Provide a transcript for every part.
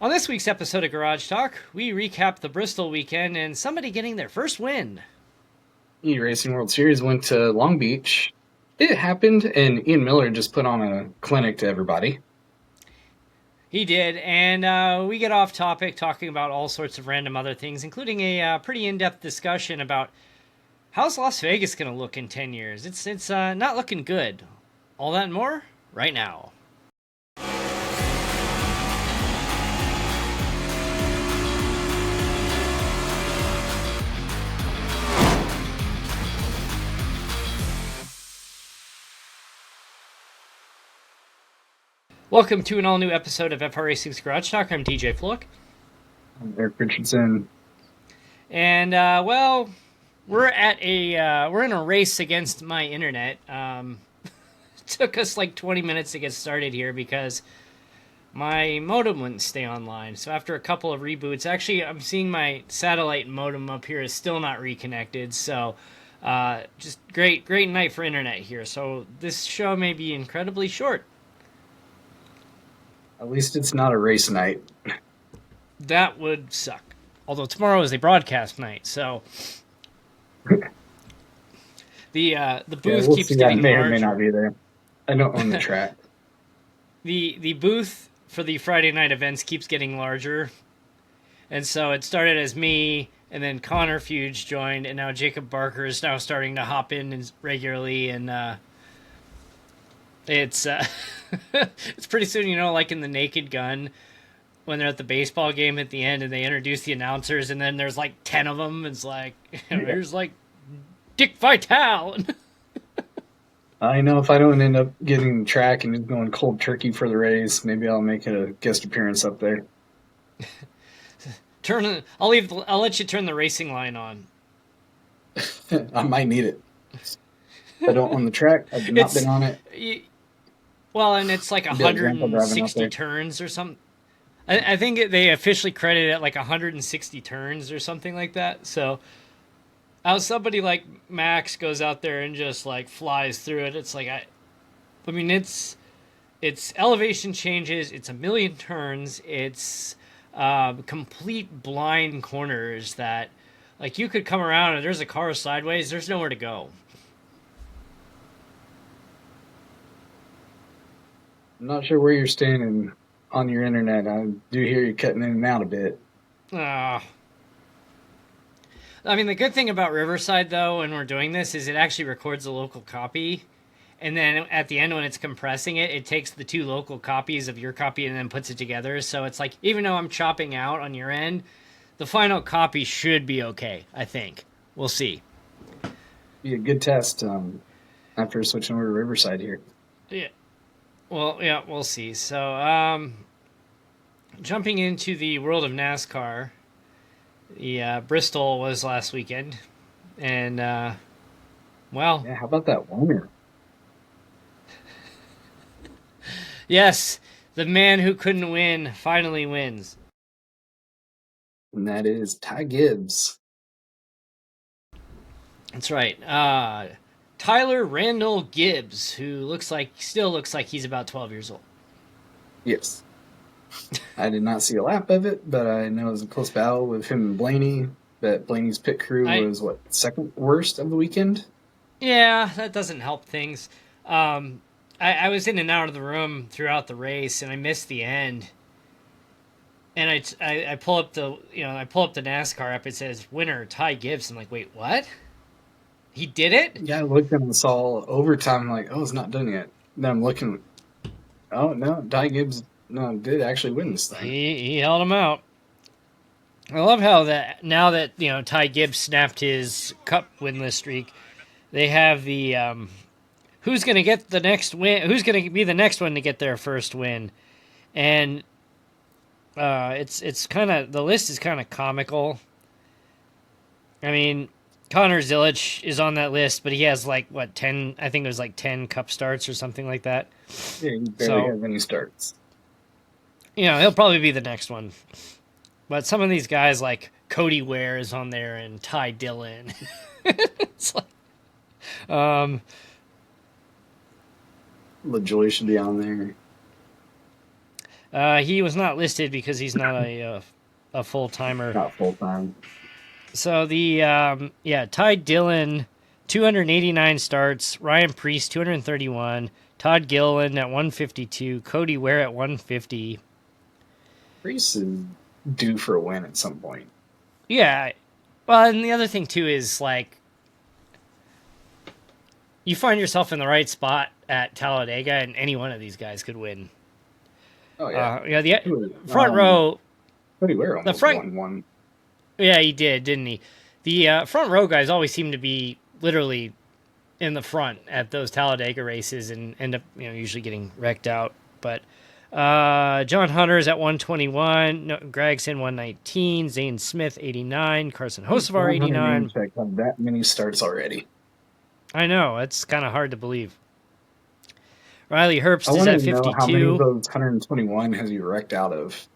On this week's episode of Garage Talk, we recap the Bristol weekend and somebody getting their first win. Indy Racing World Series went to Long Beach. It happened, and Ian Miller just put on a clinic to everybody. He did, and we get off topic talking about all sorts of random other things, including a pretty in-depth discussion about how's Las Vegas going to look in 10 years. It's not looking good. All that and more right now. Welcome to an all-new episode of FR Racing's Garage Talk. I'm DJ Flook. I'm Erik Richardson. And, we're in a race against my internet. It took us like 20 minutes to get started here because my modem wouldn't stay online. So after a couple of reboots, actually, I'm seeing my satellite modem up here is still not reconnected. So just great night for internet here. So this show may be incredibly short. At least it's not a race night. That would suck. Although tomorrow is a broadcast night, so the booth keeps getting may larger. Or may not be there. I don't own the track. The booth for the Friday night events keeps getting larger, and so it started as me, and then Connor Fuge joined, and now Jacob Barker is now starting to hop in regularly, and it's it's pretty soon, like in the Naked Gun, when they're at the baseball game at the end and they introduce the announcers and then there's like 10 of them. It's like, here's like Dick Vitale. I know if I don't end up getting the track and just going cold turkey for the race, maybe I'll make a guest appearance up there. I'll let you turn the racing line on. I might need it. I don't own the track. I've not been on it. Well, and it's like 160 turns or something. I think they officially credit it like 160 turns or something like that. So how somebody like Max goes out there and just like flies through it, it's like I mean it's elevation changes, it's a million turns, it's complete blind corners that like you could come around and there's a car sideways, there's nowhere to go. I'm not sure where you're standing on your internet. I do hear you cutting in and out a bit. I mean, the good thing about Riverside, though, when we're doing this, is it actually records a local copy. And then at the end, when it's compressing it, it takes the two local copies of your copy and then puts it together. So it's like, even though I'm chopping out on your end, the final copy should be okay, I think. We'll see. Be a good test after switching over to Riverside here. Yeah. Well, yeah, we'll see. So, jumping into the world of NASCAR, the Bristol was last weekend, and yeah, how about that winner? Yes, the man who couldn't win finally wins, and that is Ty Gibbs. That's right. Tyler Randall Gibbs, who still looks like he's about 12 years old. Yes. I did not see a lap of it, but I know it was a close battle with him and Blaney. That Blaney's pit crew was, second worst of the weekend? Yeah, that doesn't help things. I was in and out of the room throughout the race, and I missed the end. And I pull up the NASCAR app. It says winner Ty Gibbs. I'm like, wait, what? He did it? Yeah, I looked and saw overtime. I'm like, oh, it's not done yet. Then I'm looking. Oh no, Ty Gibbs did actually win this thing. He held him out. I love how that now that Ty Gibbs snapped his Cup winless streak, they have the who's going to get the next win? Who's going to be the next one to get their first win? And it's kind of the list is kind of comical. I mean, Connor Zilic is on that list, but he has 10? I think it was 10 Cup starts or something like that. Yeah, he barely has any starts. He'll probably be the next one. But some of these guys like Cody Ware is on there and Ty Dillon. It's like, LaJoy should be on there. He was not listed because he's not a full timer. Not full time. So Ty Dillon, 289 starts. Ryan Preece, 231. Todd Gilliland at 152. Cody Ware at 150. Reese is due for a win at some point. Yeah. Well, and the other thing too is like you find yourself in the right spot at Talladega, and any one of these guys could win. Oh yeah, the front row. Cody Ware almost won one. Yeah, he did, didn't he? The front row guys always seem to be literally in the front at those Talladega races and end up, usually getting wrecked out. But John Hunter's at 121, Gregson 119, Zane Smith 89, Carson Hocevar 89. Have that many starts already. I know, it's kind of hard to believe. Riley Herbst is at 52. Know how many of those 121 has he wrecked out of?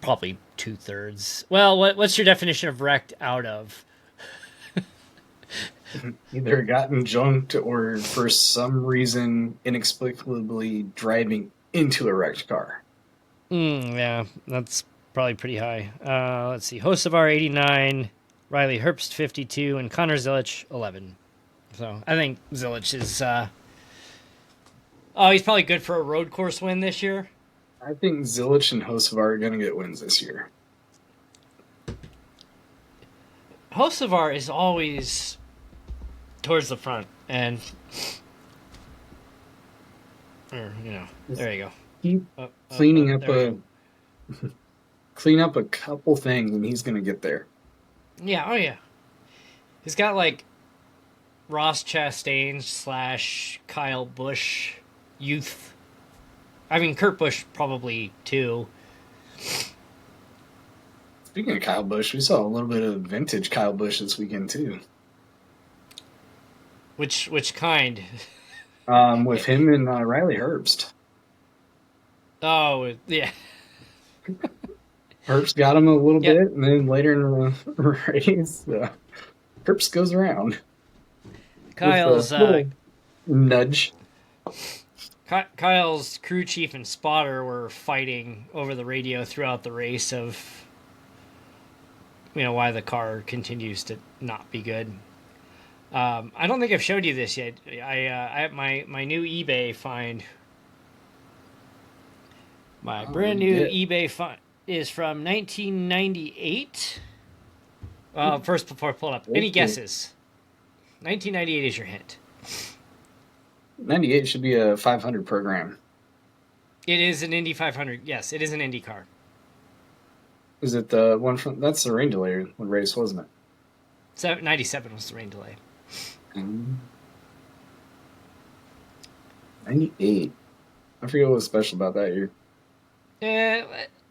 Probably 2/3. Well, what's your definition of wrecked out of? Either gotten junked or for some reason inexplicably driving into a wrecked car. Yeah, that's probably pretty high. Let's see. Hocevar 89, Riley Herbst 52, and Connor Zilic 11. So I think Zilic is... he's probably good for a road course win this year. I think Zilic and Hocevar are going to get wins this year. Hocevar is always towards the front, and there you go. Keep cleaning up a couple things, and he's going to get there. Yeah, oh yeah. He's got like Ross Chastain / Kyle Busch youth. I mean, Kurt Busch probably too. Speaking of Kyle Busch, we saw a little bit of vintage Kyle Busch this weekend too. Which kind? With him and Riley Herbst. Oh yeah. Herbst got him a little bit, and then later in the race, Herbst goes around. Kyle's nudge. Kyle's crew chief and spotter were fighting over the radio throughout the race of, why the car continues to not be good. I don't think I've showed you this yet. I my new eBay find. My brand new eBay find is from 1998. First, before I pull it up, any guesses? 1998 is your hint. 98 should be a 500 program. It is an Indy 500. Yes, it is an Indy car. Is it the one from... That's the rain delay race, wasn't it? 97 was the rain delay. 98. I forget what was special about that year.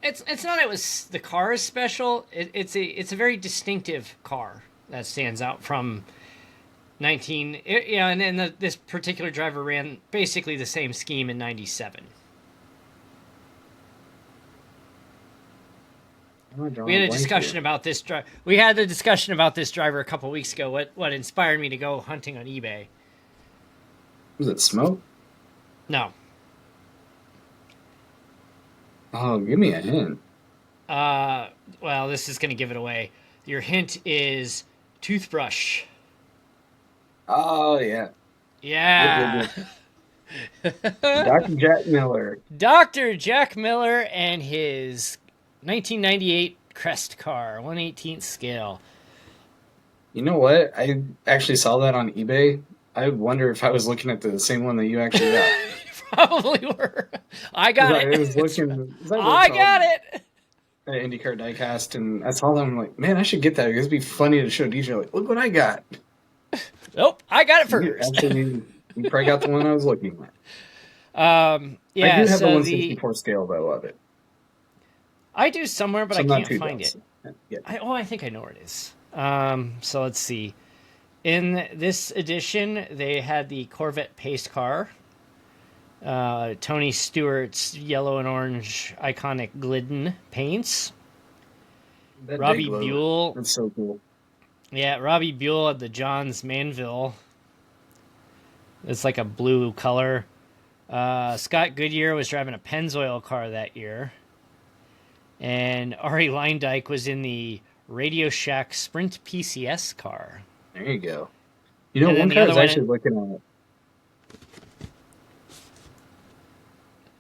It's not. It was the car is special. It's a very distinctive car that stands out from 19. And then this particular driver ran basically the same scheme in 97. We had a discussion about this driver. We had a discussion about this driver a couple weeks ago. What inspired me to go hunting on eBay? Was it smoke? No. Oh, give me a hint. Well, this is going to give it away. Your hint is toothbrush. Oh, yeah. Yeah. Dr. Jack Miller. Dr. Jack Miller and his 1998 Crest car, 1/18th scale. You know what? I actually saw that on eBay. I wonder if I was looking at the same one that you actually got. Probably were. I got it. I got it. IndyCar Diecast, and I saw them. I'm like, man, I should get that. It'd be funny to show DJ. Like, look what I got. Nope, I got it first. Actually, you probably got the one I was looking at. Yeah, I do have the 164 scale though of it. I do somewhere, but I can't find it. Yeah. I think I know where it is. So let's see. In this edition, they had the Corvette pace car. Tony Stewart's yellow and orange iconic Glidden paints. Robbie Buell. That's so cool. Yeah, Robbie Buell at the Johns Manville. It's like a blue color. Scott Goodyear was driving a Pennzoil car that year. And Ari Leindyke was in the Radio Shack Sprint PCS car. There you go. You know, one car I was actually looking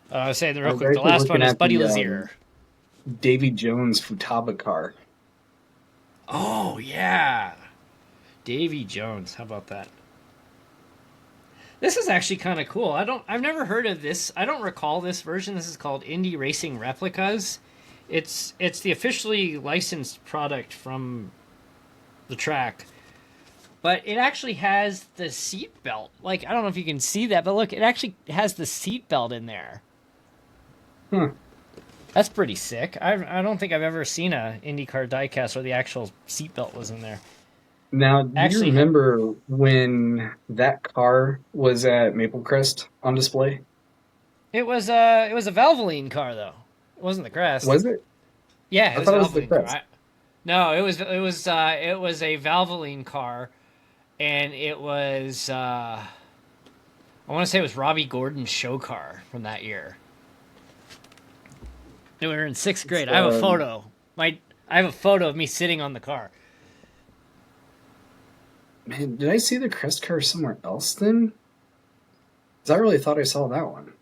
at. I was saying real quick, the last one is Buddy Lazier. Davy Jones Futaba car. Oh, yeah. Davy Jones. How about that? This is actually kind of cool. I've never heard of this. I don't recall this version. This is called Indy Racing Replicas. It's the officially licensed product from the track. But it actually has the seat belt. Like, I don't know if you can see that, but look, it actually has the seat belt in there. That's pretty sick. I don't think I've ever seen a IndyCar diecast where the actual seat belt was in there. Now, do you remember when that car was at Maple Crest on display? It was a Valvoline car though. It wasn't the Crest. Was it? Yeah, it was a Valvoline car. No, it was a Valvoline car, and it was I want to say it was Robbie Gordon's show car from that year. We were in 6th grade. I have a photo. I have a photo of me sitting on the car. Man, did I see the Crest car somewhere else then? Because I really thought I saw that one.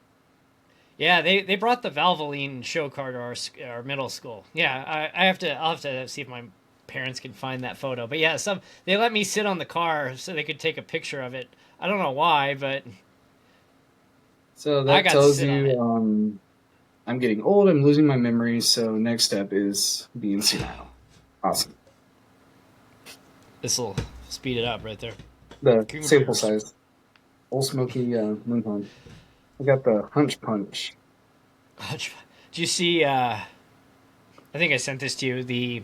Yeah, they brought the Valvoline show car to our middle school. Yeah, I'll have to see if my parents can find that photo. But yeah, they let me sit on the car so they could take a picture of it. I don't know why, but so that tells you I'm getting old. I'm losing my memory. So next step is being senile. Awesome. This will speed it up right there. The sample size. Old Smoky Moonhorn. I got the Hunch Punch. Did you see? I think I sent this to you. The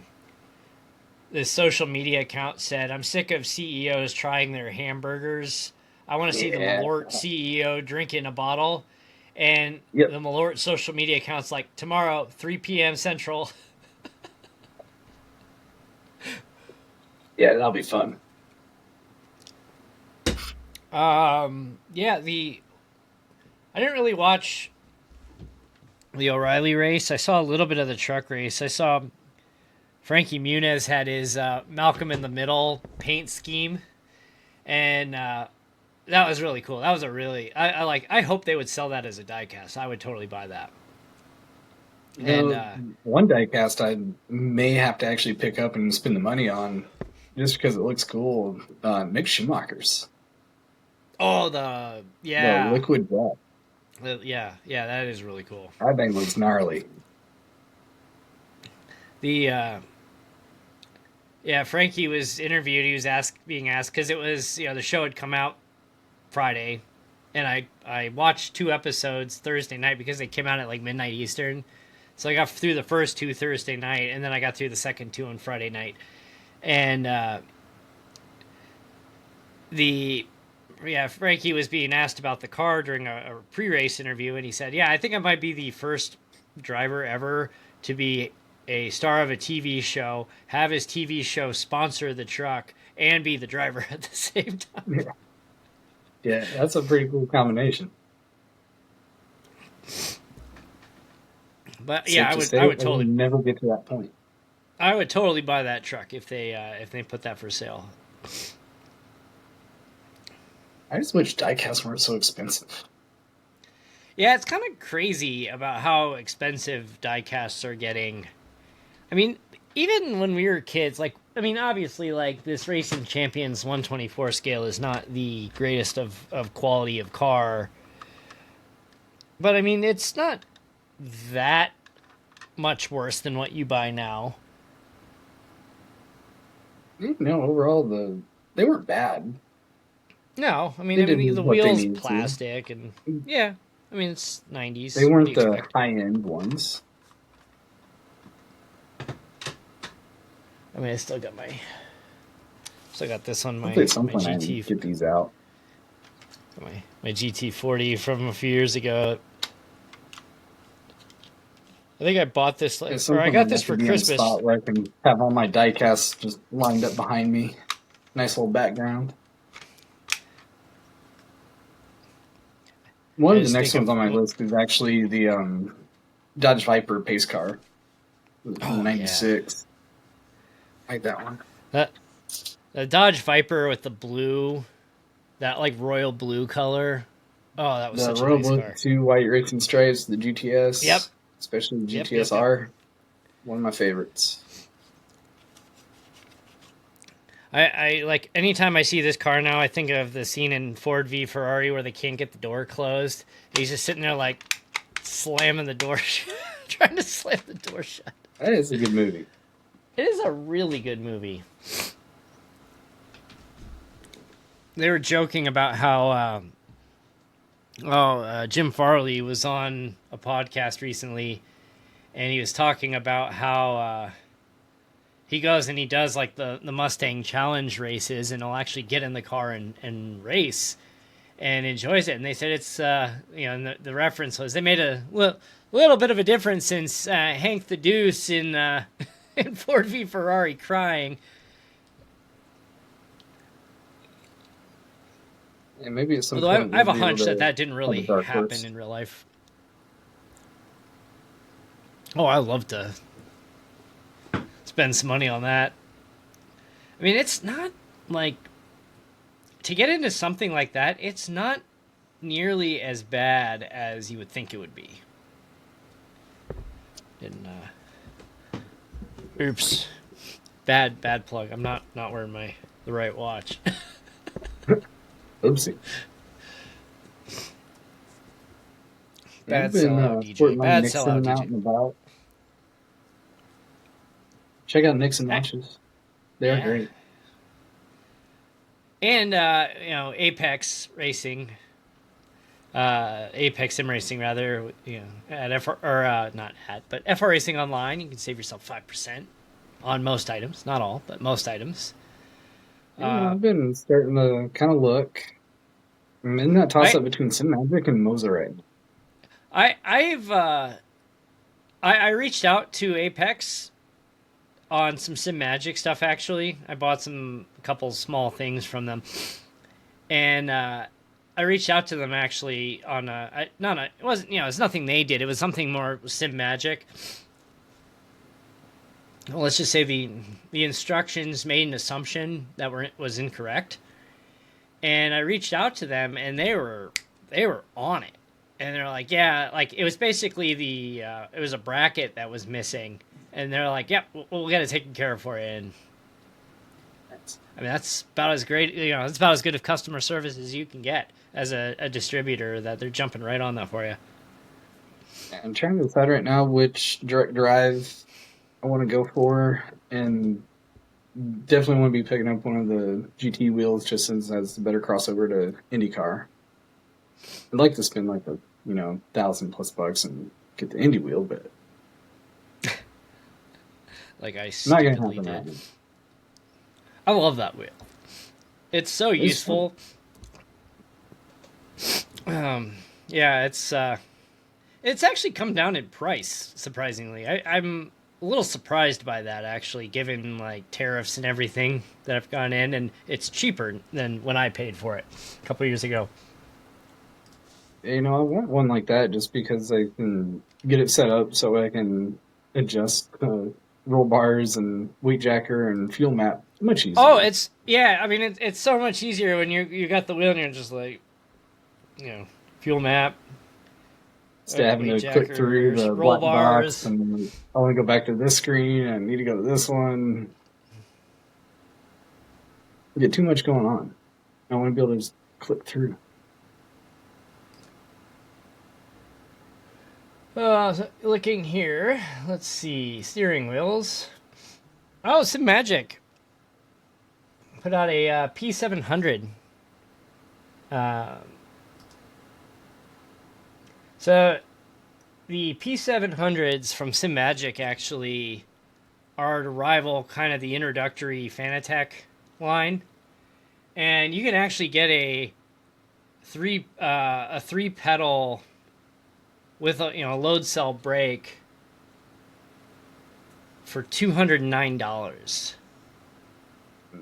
social media account said, "I'm sick of CEOs trying their hamburgers. I want to see the Malort CEO drinking a bottle." And the Malort social media account's like, tomorrow, 3 p.m. Central. Yeah, that'll be fun. Yeah, I didn't really watch the O'Reilly race. I saw a little bit of the truck race. I saw Frankie Muniz had his Malcolm in the Middle paint scheme, and that was really cool. That was a really I hope they would sell that as a diecast. I would totally buy that. And one diecast I may have to actually pick up and spend the money on, just because it looks cool. Mick Schumacher's. Oh, the liquid jet. Yeah, that is really cool. That thing looks gnarly. Frankie was interviewed. He was being asked because it was the show had come out Friday, and I watched 2 episodes Thursday night because they came out at like midnight Eastern. So I got through the first 2 Thursday night, and then I got through the second 2 on Friday night. And Frankie was being asked about the car during a pre-race interview, and he said, "Yeah, I think I might be the first driver ever to be a star of a TV show, have his TV show sponsor the truck, and be the driver at the same time." Yeah, that's a pretty cool combination. But yeah, I would totally never get to that point. I would totally buy that truck if they put that for sale. I just wish diecasts weren't so expensive. Yeah, it's kind of crazy about how expensive diecasts are getting. I mean, even when we were kids, obviously, this Racing Champions 124 scale is not the greatest of quality of car. But, I mean, it's not that much worse than what you buy now. No, overall, they weren't bad. No, I mean the wheels plastic, and yeah, I mean it's 90s. They weren't the high-end ones. I mean, I still got this on my at some point GT. I get these out. My GT40 from a few years ago. I think I bought this, I got this for Christmas. Spot where I can have all my diecasts just lined up behind me. Nice little background. One of the next ones on my list is actually the Dodge Viper pace car from the '96. I like that one. The Dodge Viper with the blue, that like royal blue color. Oh, that was such a nice car. 2 white racing stripes, the GTS. Yep. Especially the GTS-R. Yep. One of my favorites. I like anytime I see this car now, I think of the scene in Ford v Ferrari where they can't get the door closed. He's just sitting there like slamming the door, trying to slam the door shut. That is a good movie. It is a really good movie. They were joking about how Jim Farley was on a podcast recently, and he was talking about how he goes and he does like the Mustang Challenge races, and he'll actually get in the car and race and enjoys it. And they said it's, and the reference was they made a little bit of a difference since Hank the Deuce in Ford v Ferrari crying. Yeah, maybe it's some. Although I have a hunch that didn't really happen in real life. Oh, I love to spend some money on that. I mean, it's not like to get into something like that. It's not nearly as bad as you would think it would be. Oops, bad plug. I'm not wearing the right watch. Oopsie. Bad sellout DJ. Bad sellout DJ. Check out Nixon watches. They're great. And Apex Racing, Apex Sim Racing rather. At FR Racing Online, you can save yourself 5% on most items. Not all, but most items. I've been starting to kind of look. I'm in that toss-up between Sim Magic and Mozart. I reached out to Apex on some Sim Magic stuff. Actually, I bought a couple small things from them, and I reached out to them actually on it wasn't it's nothing they did. It was something more Sim Magic. Well, let's just say the instructions made an assumption that was incorrect, and I reached out to them, and they were on it, and they're like, yeah, like it was basically it was a bracket that was missing, and they're like, yeah, we'll get it taken care of for you. And I mean, that's about as great, it's about as good of customer service as you can get as a distributor, that they're jumping right on that for you. I'm trying to decide right now which direct drive I want to go for, and definitely want to be picking up one of the GT wheels just since that's a better crossover to IndyCar. I'd like to spend like $1,000+ and get the Indy wheel, but like I stupidly did. I love that wheel. It's so useful. It's actually come down in price, surprisingly. I'm a little surprised by that, actually, given like tariffs and everything that have gone in, and it's cheaper than when I paid for it a couple years ago. I want one like that just because I can get it set up so I can adjust roll bars and weight jacker and fuel map much easier. Oh, it's so much easier when you got the wheel and you're just like, fuel map. Instead of having to click through the roll bars, box and I want to go back to this screen and I need to go to this one. I get too much going on. I want to be able to just click through. So looking here, let's see, steering wheels. Oh, Sim Magic put out a P700. So the P700s from Sim Magic actually are to rival kind of the introductory Fanatec line, and you can actually get a three pedal with a load cell brake for $209.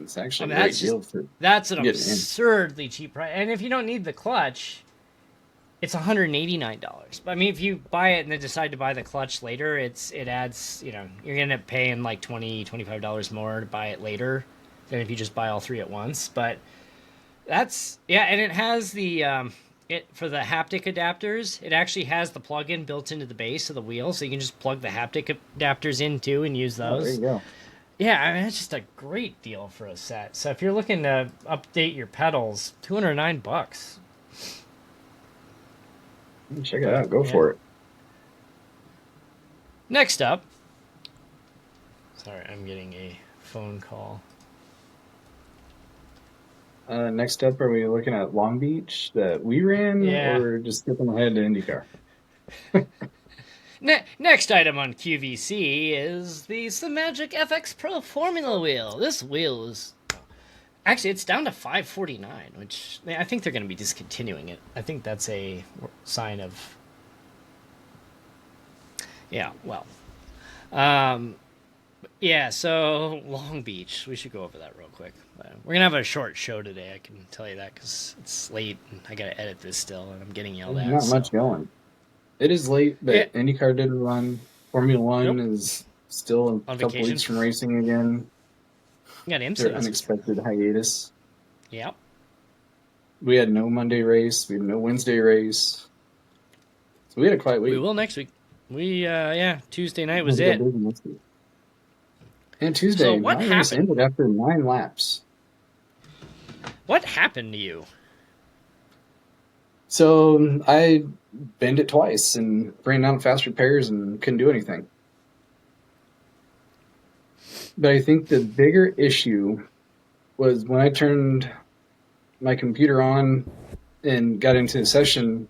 It's actually a great deal for that's an absurdly cheap price. And if you don't need the clutch, it's $189. But I mean, if you buy it and then decide to buy the clutch later, it adds, you know, you're gonna end up paying like $25 more to buy it later than if you just buy all three at once. But that's yeah, and it has the it for the haptic adapters. It actually has the plug-in built into the base of the wheel, so you can just plug the haptic adapters in too and use Oh, there those. you go. Yeah, I mean it's just a great deal for a set. So if you're looking to update your pedals, $209. Check it out. Go Yeah. for it. Next up, sorry, I'm getting a phone call. Next up, are we looking at Long Beach that we ran, Yeah. or just skipping ahead to IndyCar? Next item on QVC is the Magic FX Pro Formula Wheel. This wheel is actually it's down to $549, which I think they're going to be discontinuing it. I think that's a sign of yeah. Well, yeah. So Long Beach, we should go over that real quick. We're gonna have a short show today. I can tell you that because it's late and I gotta edit this still, and I'm getting yelled There's at. not much going. It is late, but Yeah. IndyCar didn't run. Formula One Nope. is still a On couple vacation. weeks from racing again. You got Their IMSA. unexpected hiatus. Yep. We had no Monday race. We had no Wednesday race. So we had a quiet week. We will next week. Yeah, Tuesday night was We'll it. go big next week. And Tuesday, So what my race happened? ended after 9 laps. What happened to you? So I bent it twice and ran down fast repairs and couldn't do anything. But I think the bigger issue was when I turned my computer on and got into the session,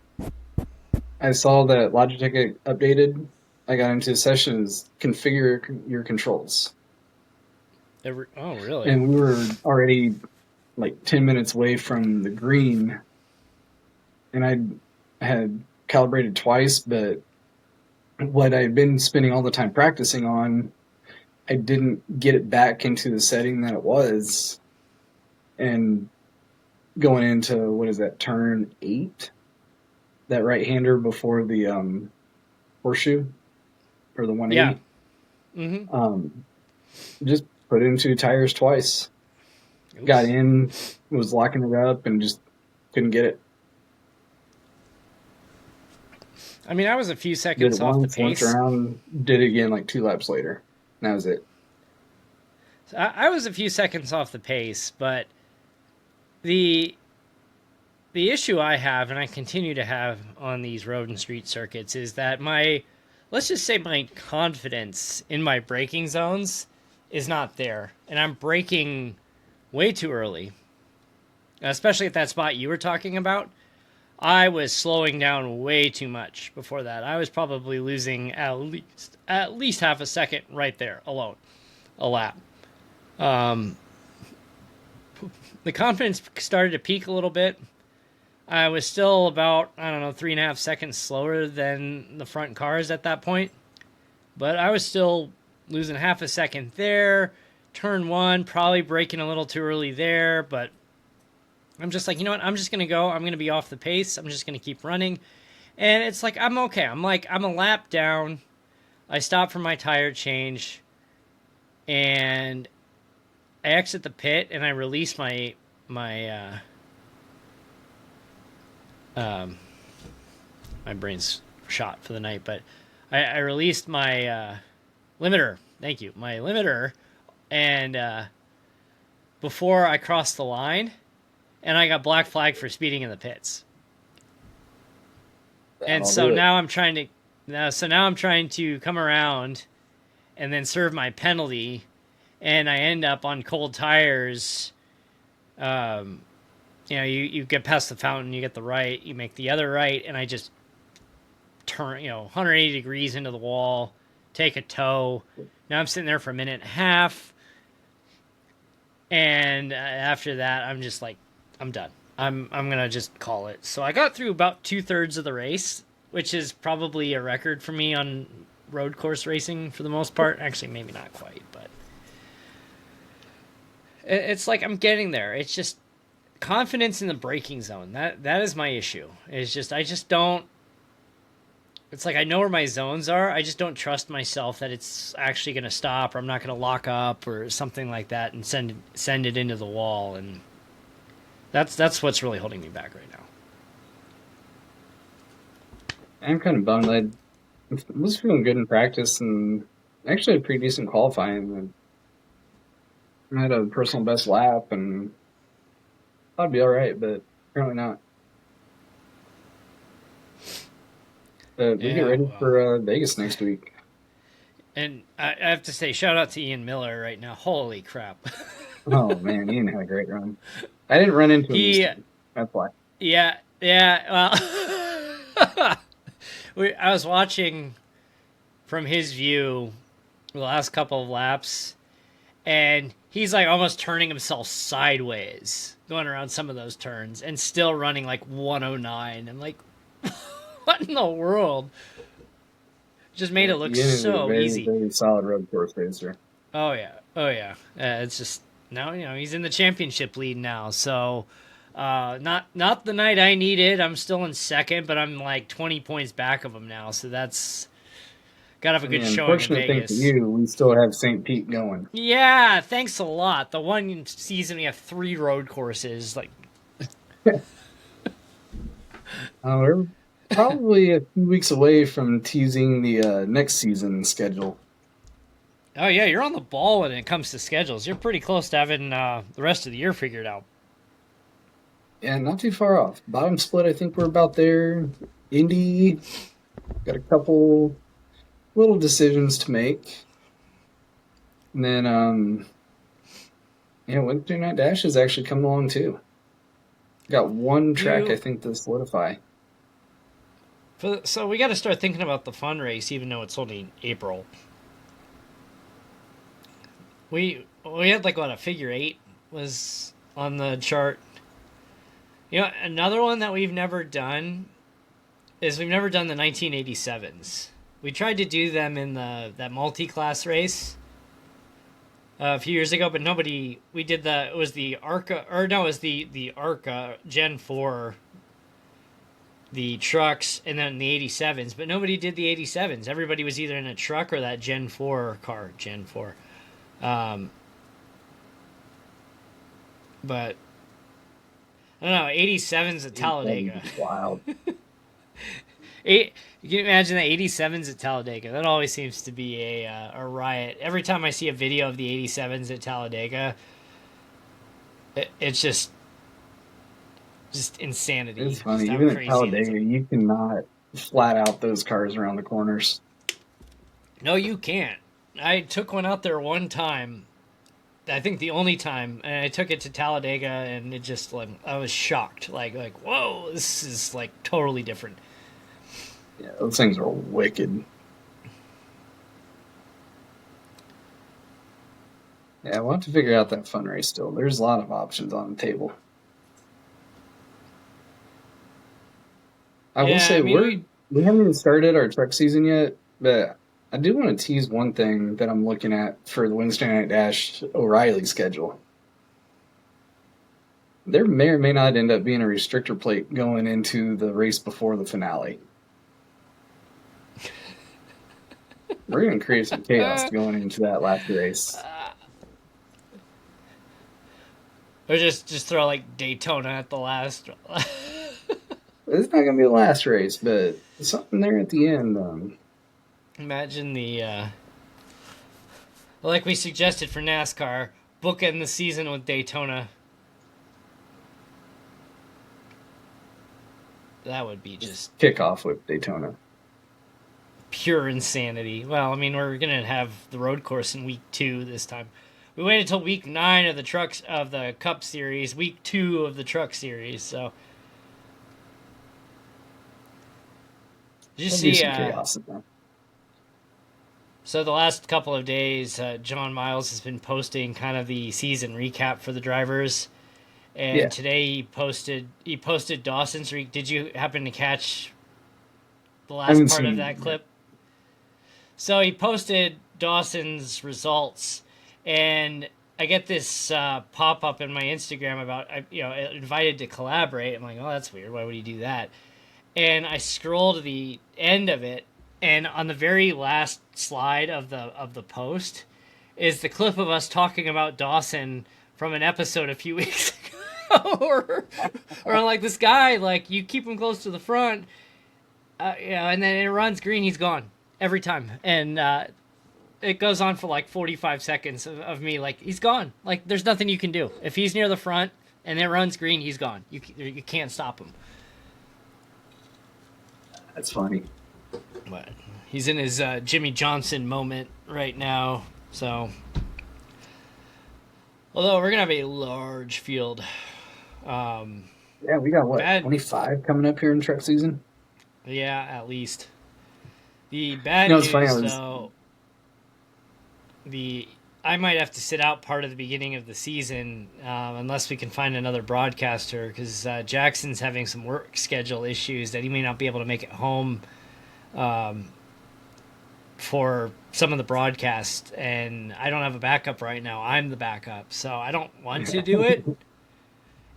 I saw that Logitech had updated. I got into the sessions, configure your controls. Oh, really? And we were already like 10 minutes away from the green. And I had calibrated twice, but what I'd been spending all the time practicing on, I didn't get it back into the setting that it was. And going into, what is that, turn 8? That right-hander before the horseshoe, or the 180. Yeah. Mm-hmm. Just put it into tires twice. Oops. Got in, was locking it up, and just couldn't get it. I mean, I was a few Did seconds it off the once, went pace. around, did it again like 2 laps later. And that was it. I was a few seconds off the pace, but the issue I have, and I continue to have on these road and street circuits, is that let's just say my confidence in my braking zones is not there, and I'm braking way too early, especially at that spot you were talking about. I was slowing down way too much before that. I was probably losing at least half a second right there alone, a lap. The confidence started to peak a little bit. I was still about, 3.5 seconds slower than the front cars at that point. But I was still losing half a second there. Turn 1, probably braking a little too early there. But I'm just like, you know what? I'm just going to go. I'm going to be off the pace. I'm just going to keep running. And it's like, I'm okay. I'm a lap down. I stop for my tire change. And I exit the pit and I release my brain's shot for the night, but I released my limiter. Thank you, my limiter, and before I crossed the line, and I got black flag for speeding in the pits. And so now I'm trying to come around, and then serve my penalty, and I end up on cold tires. You get past the fountain, you get the right, you make the other right, and I just turn, 180 degrees into the wall, take a tow. Now I'm sitting there for a minute and a half, and after that, I'm just like, I'm done. I'm gonna just call it. So I got through about 2/3 of the race, which is probably a record for me on road course racing for the most part. Actually, maybe not quite, but it's like I'm getting there. It's just confidence in the braking zone. That is my issue. It's just I just don't. It's like I know where my zones are. I just don't trust myself that it's actually going to stop, or I'm not going to lock up, or something like that, and send it into the wall. And that's what's really holding me back right now. I'm kind of bummed. I was feeling good in practice and actually a pretty decent qualifying. I had a personal best lap and thought I'd be all right, but apparently not. But we get Yeah, ready well, for Vegas next week. and I have to say, shout out to Ian Miller right now. Holy crap! Oh man, Ian had a great run. I didn't run into him this he, time. That's why. yeah. Well, I was watching from his view the last couple of laps, and he's like almost turning himself sideways going around some of those turns and still running like 109. I'm like, what in the world? Just made it look Ian is a so very, easy. very solid road course racer. Oh yeah. It's just now he's in the championship lead now. So not the night I needed. I'm still in second, but I'm like 20 points back of him now. So that's gotta have a good showing in Unfortunate thing for Vegas. you, we still have St. Pete going. Yeah, thanks a lot. The one season we have 3 road courses. Like, We're probably a few weeks away from teasing the next season schedule. oh yeah, you're on the ball when it comes to schedules. You're pretty close to having the rest of the year figured out. Yeah, not too far off. Bottom split, I think we're about there. Indy, got a couple little decisions to make. And then, Wednesday Night Dash is actually coming along too. Got one track, I think, to solidify. So we got to start thinking about the fun race, even though it's only April. We had like what, a figure 8 was on the chart. Another one that we've never done is we've never done the 1987s. We tried to do them in that multi-class race a few years ago, but nobody. We did it was the ARCA, or no, it was the ARCA Gen 4, the trucks, and then the 87s, but nobody did the 87s. Everybody was either in a truck or that Gen 4 car, Gen 4. But I don't know, 87s at Talladega. Wild. You can imagine the 87s at Talladega. That always seems to be a riot. Every time I see a video of the 87s at Talladega, it's just insanity. It's funny. Just how Even at crazy Talladega, you cannot flat out those cars around the corners. No, you can't. I took one out there one time. I think the only time, and I took it to Talladega, and it just like I was shocked. Like whoa, this is like totally different. Yeah, those things are wicked. Yeah, we'll have to figure out that fun race still. There's a lot of options on the table. I will say we haven't even started our truck season yet, but I do want to tease one thing that I'm looking at for the Wednesday Night Dash O'Reilly schedule. There may or may not end up being a restrictor plate going into the race before the finale. We're going to create some chaos going into that last race. Or just throw like Daytona at the last. It's not going to be the last race, but something there at the end. Imagine like we suggested for NASCAR, bookend the season with Daytona. That would be just kickoff with Daytona. Pure insanity. Well, I mean, we're gonna have the road course in week 2 this time. We waited until week 9 of the Cup Series, week 2 of the Truck Series. So, did you see? Chaos in there. So the last couple of days, John Miles has been posting kind of the season recap for the drivers, and today he posted Dawson's. Did you happen to catch the last part of that clip? So he posted Dawson's results, and I get this pop up in my Instagram about invited to collaborate. I'm like, oh, that's weird. Why would he do that? And I scroll to the end of it, and on the very last slide of the post is the clip of us talking about Dawson from an episode a few weeks ago, or I'm like, this guy, like, you keep him close to the front, and then it runs green, he's gone every time, and it goes on for like 45 seconds of me like, he's gone, like, there's nothing you can do if he's near the front and it runs green, he's gone. You can't stop him. That's funny. But he's in his Jimmy Johnson moment right now. So, although we're gonna have a large field. Yeah, we got what, 25 coming up here in truck season. Yeah, at least. The bad news, though, I might have to sit out part of the beginning of the season unless we can find another broadcaster, because Jackson's having some work schedule issues that he may not be able to make it home for some of the broadcasts, and I don't have a backup right now. I'm the backup, so I don't want to do it,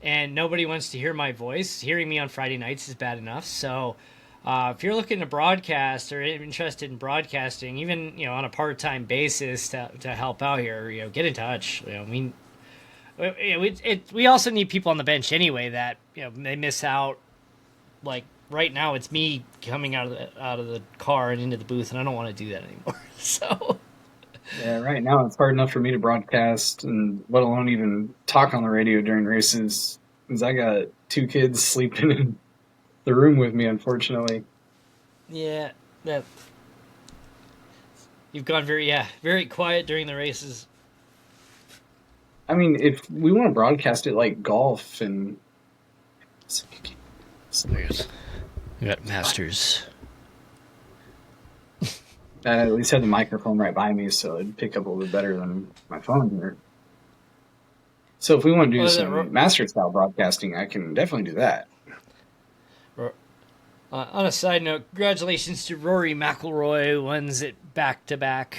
and nobody wants to hear my voice. Hearing me on Friday nights is bad enough, so if you're looking to broadcast or interested in broadcasting, even on a part-time basis to help out here, get in touch. We also need people on the bench anyway that they miss out. Like right now, it's me coming out of the car and into the booth, and I don't want to do that anymore. So yeah, right now it's hard enough for me to broadcast, and let alone even talk on the radio during races, because I got 2 kids sleeping in the room with me, unfortunately. Yeah, that you've gone very quiet during the races. I mean, if we want to broadcast it like golf and we got Masters. I at least had the microphone right by me, so it'd pick up a little bit better than my phone here. So if we want to do some master style broadcasting, I can definitely do that. On a side note, congratulations to Rory McIlroy, wins it back-to-back.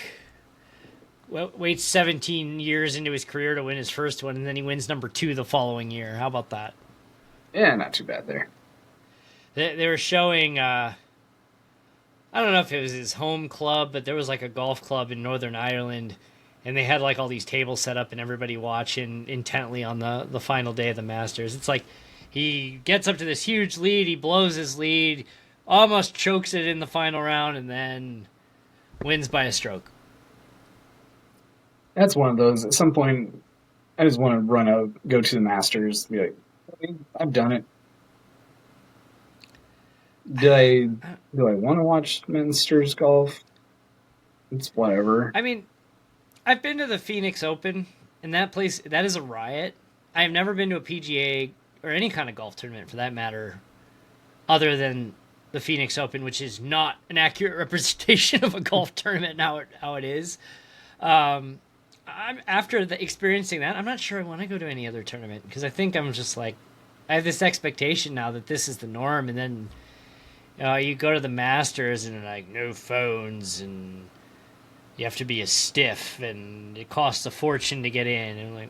Waits 17 years into his career to win his first one, and then he wins number 2 the following year. How about that? Yeah, not too bad there. They were showing, I don't know if it was his home club, but there was like a golf club in Northern Ireland, and they had like all these tables set up and everybody watching intently on the final day of the Masters. It's like, he gets up to this huge lead, he blows his lead, almost chokes it in the final round, and then wins by a stroke. That's one of those. At some point, I just want to go to the Masters, be like, I've done it. Do I want to watch Masters golf? It's whatever. I mean, I've been to the Phoenix Open, and that is a riot. I have never been to a PGA or any kind of golf tournament for that matter, other than the Phoenix Open, which is not an accurate representation of a golf tournament how it is. I'm after experiencing that, I'm not sure I want to go to any other tournament, because I think I'm just like, I have this expectation now that this is the norm, and then you go to the Masters and like no phones, and you have to be a stiff, and it costs a fortune to get in, and like,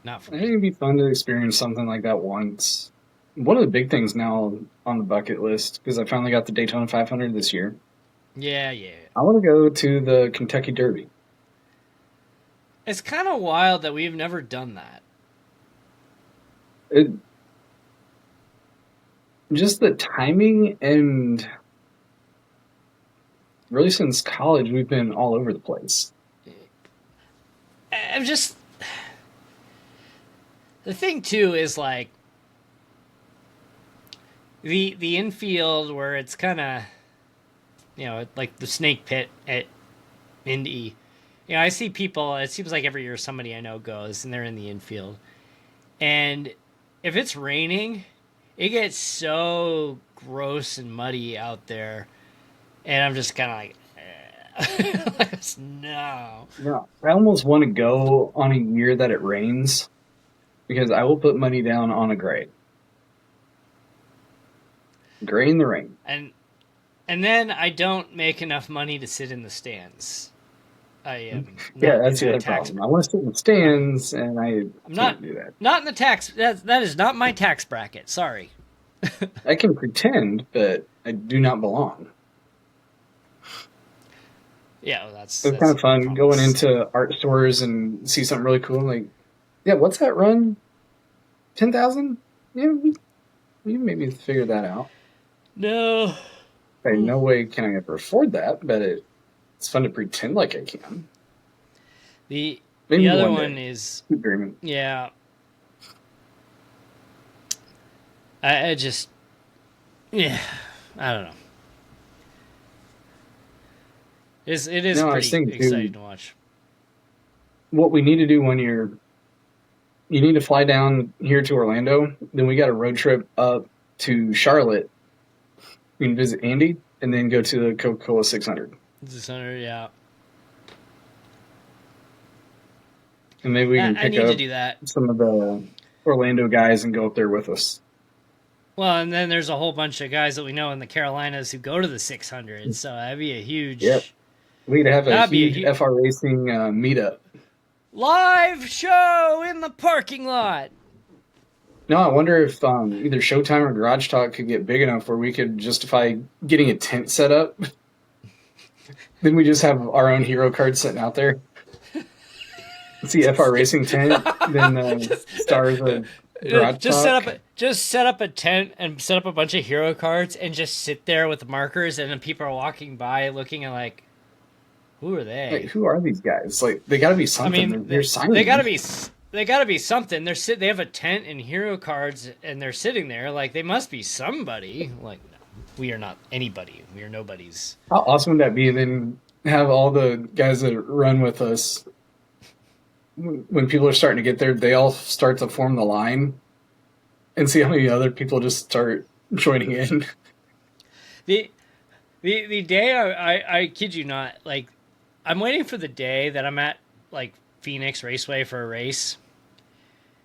not for me. I think it'd be fun to experience something like that once. One of the big things now on the bucket list, because I finally got the Daytona 500 this year. Yeah. I want to go to the Kentucky Derby. It's kind of wild that we've never done that. Just the timing, and really since college, we've been all over the place. I'm just... The thing, too, is like the infield where it's kind of, like the snake pit at Indy. I see people, it seems like every year somebody I know goes and they're in the infield. And if it's raining, it gets so gross and muddy out there. And I'm just kind of like, no. No, I almost want to go on a year that it rains, because I will put money down on a gray. Gray in the rain. And then I don't make enough money to sit in the stands. I am Yeah, not that's in the the other tax. problem. I want to sit in the stands, and I I'm can't do that. not in the tax. That is not my tax bracket. Sorry. I can pretend, but I do not belong. Yeah, well, It's kind that's of fun probably going into art stores and see something really cool. Like, yeah, what's that run? 10,000? Yeah, we maybe figure that out. no. Hey, no way can I ever afford that, but it's fun to pretend like I can. The Maybe other one one day. is Keep dreaming. yeah. I just yeah. I don't know. It is No, I was pretty thinking exciting too, to watch. what we need to do one year, you need to fly down here to Orlando, then we got a road trip up to Charlotte. We can visit Andy, and then go to the Coca-Cola 600. The center, yeah. And maybe we can I pick need to up do that. some of the Orlando guys and go up there with us. Well, and then there's a whole bunch of guys that we know in the Carolinas who go to the 600, so that'd be a Yep. huge. We'd have a That'd be a huge FR Racing meetup. live show in the parking lot. No, I wonder if either Showtime or Garage Talk could get big enough where we could justify getting a tent set up. Then we just have our own hero card sitting out there. See FR Racing tent, then stars of Garage Talk. Just set up a tent and set up a bunch of hero cards and just sit there with markers, and then people are walking by looking at like, who are they? Like, who are these guys? Like, they got to be something. I mean, they're signing. they gotta be something. They have a tent and hero cards, and they're sitting there. Like, they must be somebody. Like, no, we are not anybody. We are nobodies. How awesome would that be? And then have all the guys that run with us, when people are starting to get there, they all start to form the line and see how many other people just start joining in. The day I kid you not, like, I'm waiting for the day that I'm at like Phoenix Raceway for a race,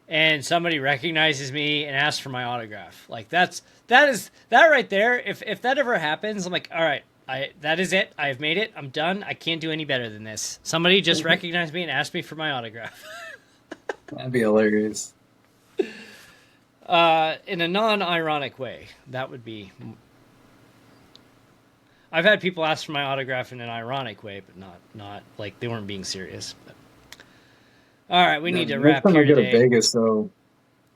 and somebody recognizes me and asks for my autograph. Like, that right there. If that ever happens, I'm like, all right, that is it. I've made it. I'm done. I can't do any better than this. Somebody just recognized me and asked me for my autograph. That'd be hilarious. In a non-ironic way, that would be. I've had people ask for my autograph in an ironic way, but not like they weren't being serious. But. All right, we need to wrap here today. Next time I go to Vegas, though,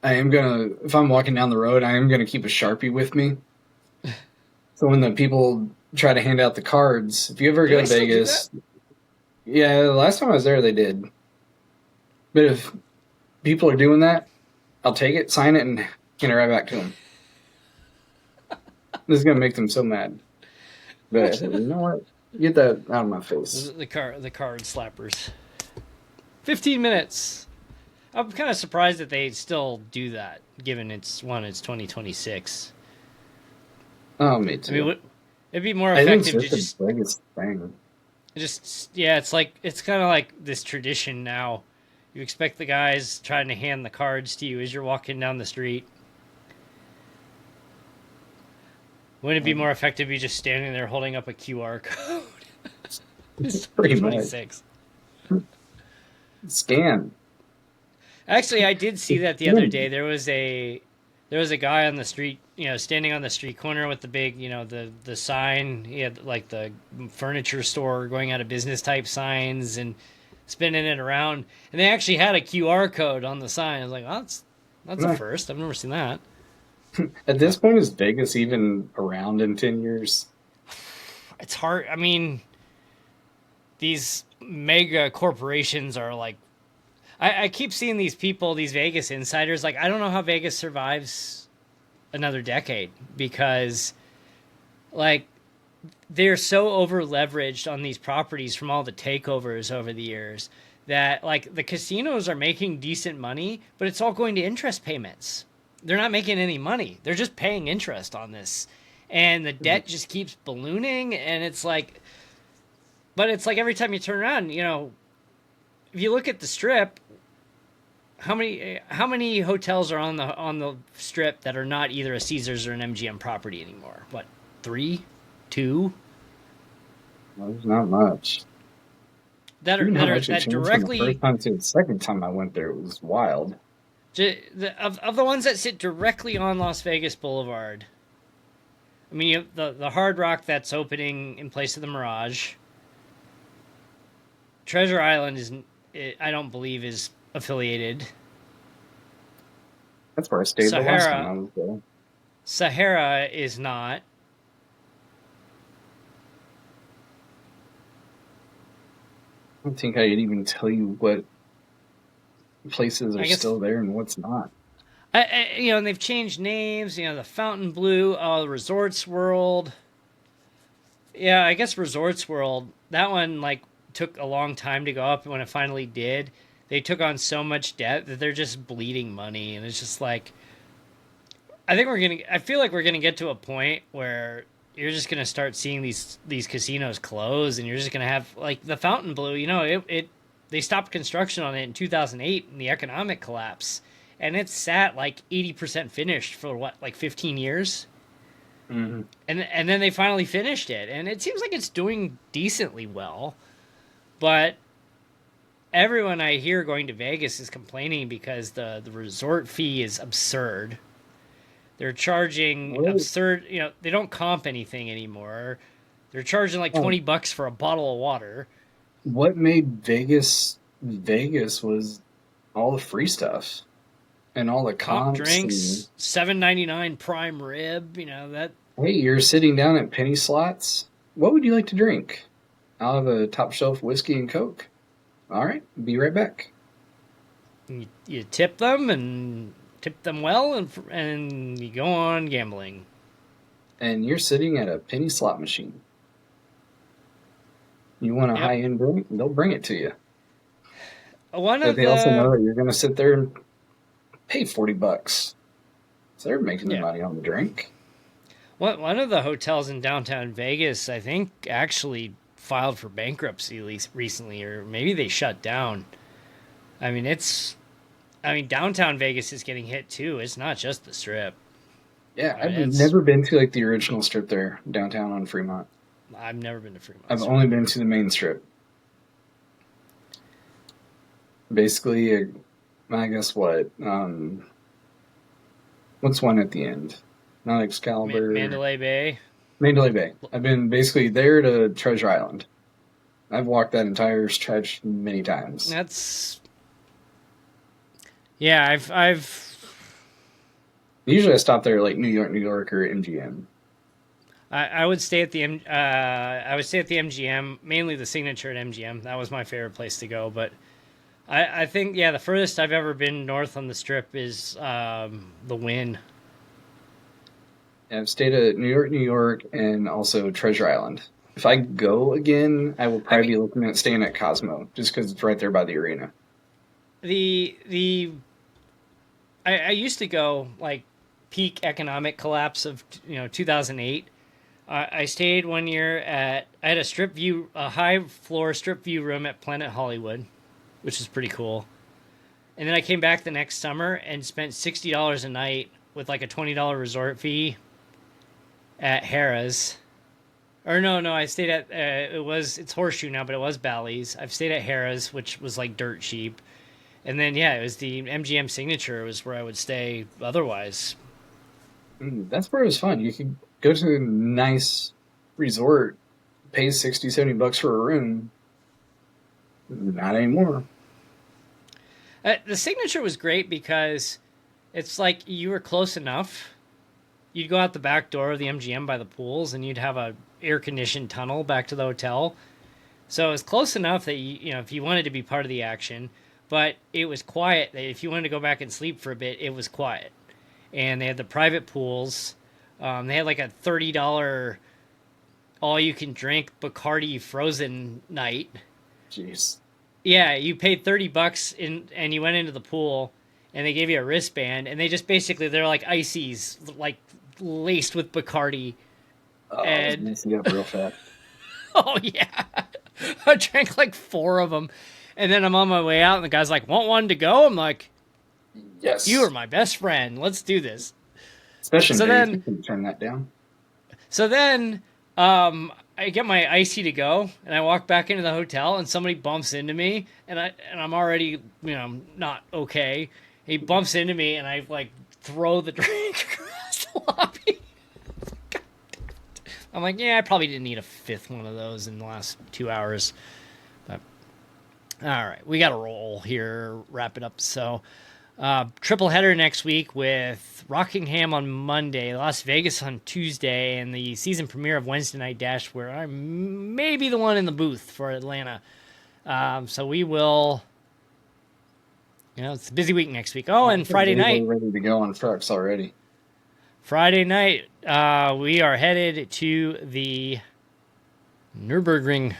I am gonna, if I'm walking down the road, I am gonna keep a Sharpie with me. So when the people try to hand out the cards, if you ever go to Vegas, yeah, the last time I was there, they did. But if people are doing that, I'll take it, sign it, and hand it right back to them. This is gonna make them so mad. But you know what? Get that out of my face. The card slappers. 15 minutes. I'm kind of surprised that they still do that, given it's 2026. Oh, me too. I mean, it'd be more effective to just the biggest thing. It's kind of like this tradition now. You expect the guys trying to hand the cards to you as you're walking down the street. Wouldn't it be more effective you just standing there holding up a QR code? It's pretty 26. Scan. Actually, I did see that the other day. There was a guy on the street, standing on the street corner with the big, the sign. He had like the furniture store going out of business type signs and spinning it around. And they actually had a QR code on the sign. I was like, oh, that's a first. I've never seen that. At this point, is Vegas even around in 10 years? It's hard. I mean, these mega corporations are like, I keep seeing these people, these Vegas insiders, like, I don't know how Vegas survives another decade because, like, they're so over leveraged on these properties from all the takeovers over the years that, like, the casinos are making decent money, but it's all going to interest payments. They're not making any money. They're just paying interest on this. And the debt just keeps ballooning. And it's like, but it's like every time you turn around, if you look at the Strip, how many hotels are on the Strip that are not either a Caesars or an MGM property anymore? What, 3? 2? Well, there's not much. Even how much it that changed from the directly first time to the second time I went there, it was wild. of the ones that sit directly on Las Vegas Boulevard. I mean, the Hard Rock that's opening in place of the Mirage. Treasure Island I don't believe is affiliated. That's where I stayed the last time I was there. Sahara is not. I don't think I could even tell you what places are still there and what's not. And they've changed names. The Fontainebleau, the Resorts World. Yeah, I guess Resorts World. That one took a long time to go up, and when it finally did, they took on so much debt that they're just bleeding money, and it's just like, I feel like we're gonna get to a point where you're just gonna start seeing these casinos close, and you're just gonna have the Fontainebleau. They stopped construction on it in 2008 in the economic collapse, and it's sat 80% finished for 15 years. Mm-hmm. And then they finally finished it, and it seems like it's doing decently well. But everyone I hear going to Vegas is complaining because the resort fee is absurd. They're charging absurd, they don't comp anything anymore. They're charging $20 for a bottle of water. What made Vegas was all the free stuff and all the comp drinks, $7.99 prime rib, that. Hey, you're sitting down at penny slots. What would you like to drink? I'll have a top shelf whiskey and Coke. All right, be right back. You tip them and tip them well, and you go on gambling. And you're sitting at a penny slot machine. You want a high-end drink? They'll bring it to you. But they also know that you're going to sit there and pay $40. So they're making the money on the drink. One of the hotels in downtown Vegas, I think, actually filed for bankruptcy recently, or maybe they shut down. I mean, downtown Vegas is getting hit too. It's not just the Strip. Yeah, I've never been to the original Strip there, downtown on Fremont. I've never been to Fremont. I've only been to the main Strip. Basically, I guess what? What's one at the end? Not Excalibur. Mandalay Bay. Mandalay Bay. I've been basically there to Treasure Island. I've walked that entire stretch many times. Yeah, I've. Usually I stop there New York, or MGM. I would stay at the MGM, mainly the Signature at MGM. That was my favorite place to go. But I think the furthest I've ever been north on the Strip is the Wynn. I've stayed at New York, and also Treasure Island. If I go again, I will probably be looking at staying at Cosmo, just because it's right there by the arena. I used to go peak economic collapse of 2008. I stayed one year I had a high floor strip view room at Planet Hollywood, which is pretty cool. And then I came back the next summer and spent $60 a night with a $20 resort fee at Harrah's. Or no, I stayed at it's Horseshoe now, but it was Bally's. I've stayed at Harrah's, which was dirt cheap. And then it was the MGM Signature was where I would stay otherwise. That's where it was fun. You could go to a nice resort, pay $60-$70 for a room. Not anymore. The Signature was great because it's you were close enough. You'd go out the back door of the MGM by the pools, and you'd have a air-conditioned tunnel back to the hotel. So it was close enough that if you wanted to be part of the action, but it was quiet. If you wanted to go back and sleep for a bit, it was quiet. And they had the private pools. They had a $30 all-you-can-drink Bacardi frozen night. Jeez. Yeah, you paid $30 and you went into the pool, and they gave you a wristband, and they just basically they're like ices, laced with Bacardi. Oh, and it got real fat. Oh yeah, I drank 4 of them, and then I'm on my way out, and the guy's like, "Want one to go?" I'm like, "Yes, you are my best friend. Let's do this." Especially so then, you can turn that down. So then, I get my icy to go, and I walk back into the hotel, and somebody bumps into me, and I'm already not okay. He bumps into me, and I like throw the drink across the lobby. I'm like, yeah, I probably didn't need a fifth one of those in the last 2 hours. But all right, we got to roll here, wrap it up. So. Triple header next week with Rockingham on Monday, Las Vegas on Tuesday, and the season premiere of Wednesday Night Dash, where I may be the one in the booth for Atlanta. So we will. It's a busy week next week. Oh, and Friday night. Ready to go on trucks already. Friday night, we are headed to the Nürburgring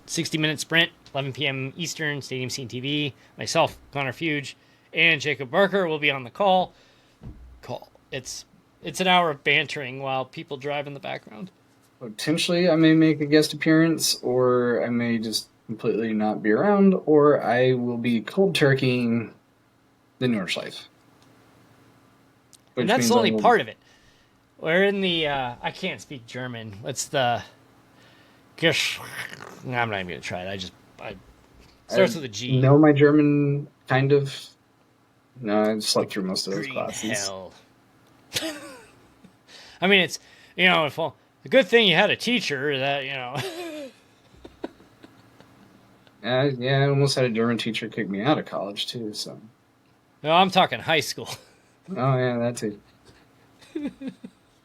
60-minute sprint. 11 p.m. Eastern, Stadium Scene TV. Myself, Connor Fuge, and Jacob Barker will be on the call. It's an hour of bantering while people drive in the background. Potentially, I may make a guest appearance, or I may just completely not be around, or I will be cold turkeying the Nordschleife. And that's only part of it. We're in the, I can't speak German. What's the... No, I'm not even going to try it. I starts with a G. Know my German, kind of. No, I slept through most of those classes. Hell. I mean, it's, the good thing you had a teacher that, Yeah, I almost had a German teacher kick me out of college, too, so. No, I'm talking high school. Oh, yeah, that too.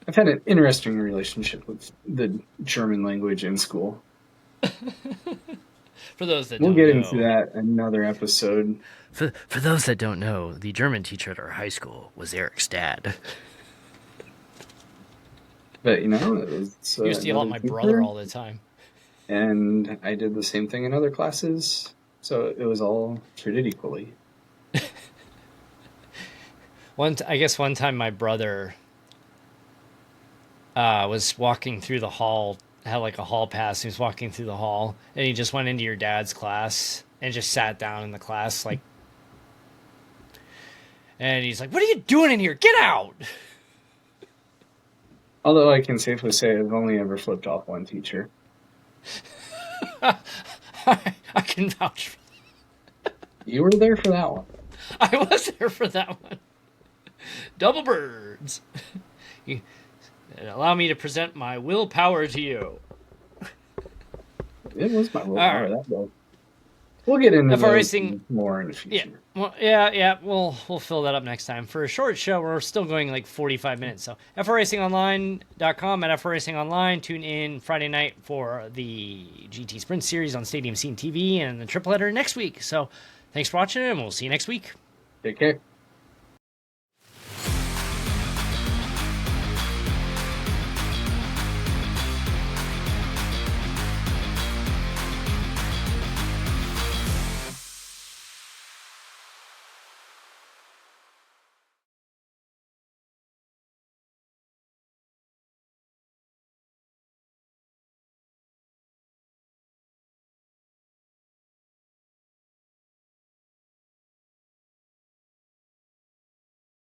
I've had an interesting relationship with the German language in school. For those that we'll get into that another episode. For those that don't know, the German teacher at our high school was Erik's dad. But it was. He used to yell at my brother all the time. And I did the same thing in other classes, so it was all treated equally. I guess one time my brother was walking through the hall. Had like a hall pass. He was walking through the hall, and he just went into your dad's class and just sat down in the class, like. And he's like, "What are you doing in here? Get out!" Although I can safely say I've only ever flipped off one teacher. I can vouch for that. You were there for that one. I was there for that one. Double birds. Allow me to present my willpower to you. It was my willpower. That was. We'll get into racing more in the future. Yeah. We'll fill that up next time. For a short show, we're still going like 45 minutes. So FRRacingOnline.com at FRRacingOnline. Tune in Friday night for the GT Sprint Series on Stadium Scene TV and the triple header next week. So thanks for watching, and we'll see you next week. Take care.